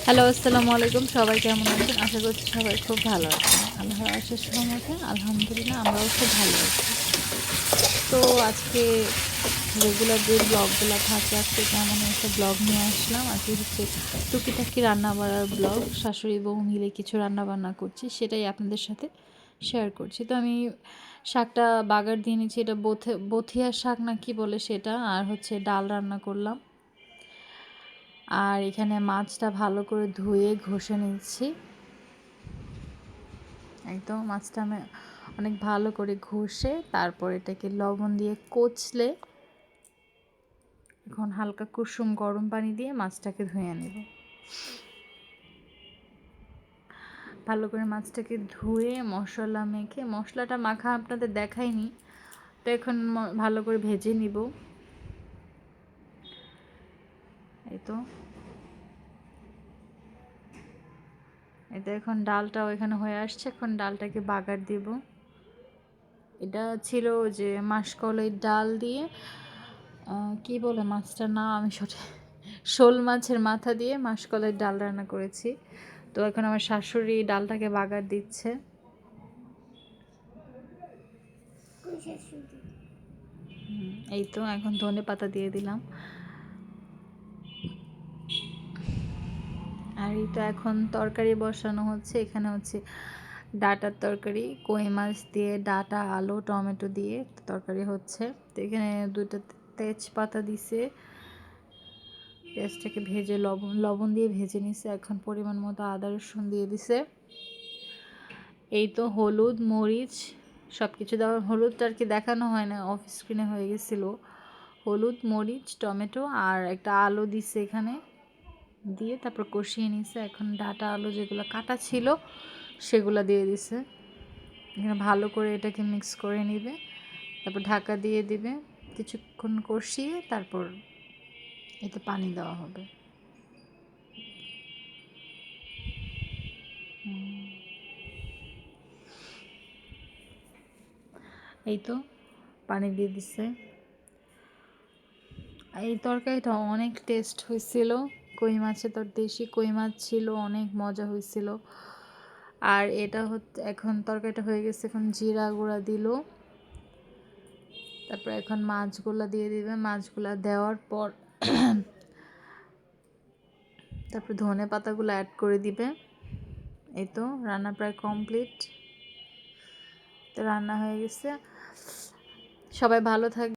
Hello, আসসালামু আলাইকুম। সবাই কেমন আছেন? আশা করছি সবাই খুব ভালো আছেন। আল্লাহর অশেষ রহমতে আলহামদুলিল্লাহ আমরাও খুব ভালো আছি। তো আজকে রেগুলার যে ব্লগগুলো থাকে আজকে তেমন একটা ব্লগ নিয়ে আসলাম। আজকে হচ্ছে টুকিটাকি রান্না বাড়ার ব্লগ। শাশুড়ি বউ মিলে কিছু রান্না বান্না করছি, সেটাই আপনাদের সাথে শেয়ার করছি। তো আমি শাকটা বাগার দিয়ে নিচ্ছি, এটা বথিয়া শাক না কি বলে সেটা, আর হচ্ছে ডাল রান্না করলাম। আর এখানে মাছটা ভালো করে ধুয়ে ঘষে নিচ্ছি। একদম মাছটা আমি অনেক ভালো করে ঘষে তারপর এটাকে লবণ দিয়ে কচলে এখন হালকা কুসুম গরম পানি দিয়ে মাছটাকে ধুয়ে নেব। ভালো করে মাছটাকে ধুয়ে মশলা মেখে, মশলাটা মাখা আপনাদের দেখাইনি, তো এখন ভালো করে ভেজে নিব। এই তো এটা এখন ডালটাও এখানে হয়ে আসছে, এখন ডালটাকে বাগার দিব। এটা ছিল যে মাসকলাইয়ের ডাল দিয়ে কি বলে মাছটার নাম আমি সঠিক, শোল মাছের মাথা দিয়ে মাসকলাইয়ের ডাল রান্না করেছি। তো এখন আমার শাশুড়ি ডালটাকে বাগার দিচ্ছে। এই তো এখন ধনে পাতা দিয়ে দিলাম। আর এই তো এখন তরকারি বসানো হচ্ছে। এখানে হচ্ছে ডাঁটার তরকারি, কই মাছ দিয়ে ডাঁটা, আলু, টমেটো দিয়ে তরকারি হচ্ছে। তো এখানে দুটো তেজপাতা দিছে, পেঁয়াজটাকে ভেজে লবণ দিয়ে ভেজে নিছে। এখন পরিমাণ মতো আদা রসুন দিয়ে দিছে। এই তো হলুদ মরিচ সব কিছু দেওয়া, হলুদটা আর কি দেখানো হয় না, অফ স্ক্রিনে হয়ে গেছিলো। হলুদ মরিচ টমেটো আর একটা আলু দিছে এখানে, দিয়ে তারপর কষিয়ে নিছে। এখন ডাঁটা আলু যেগুলো কাটা ছিল সেগুলো দিয়ে দিছে। এখানে ভালো করে এটাকে মিক্স করে নিবে, তারপর ঢাকা দিয়ে দিবে, কিছুক্ষণ কষিয়ে তারপর এতে পানি দেওয়া হবে। এই তো পানি দিয়ে দিছে। এই তরকারিটা অনেক টেস্ট হয়েছিল। কই মাছের তো দেশি কই মাছ ছিল, অনেক মজা হয়েছিল। আর এটা হচ্ছে এখন তরকারিটা হয়ে গেছে, এখন জিরা গুঁড়া দিল, তারপর এখন মাছগুলা দিয়ে দিবে। মাছগুলা দেওয়ার পর তারপর ধনে পাতাগুলো অ্যাড করে দিবে। এই তো রান্না প্রায় কমপ্লিট, তো রান্না হয়ে গেছে। সবাই ভালো থাকবে।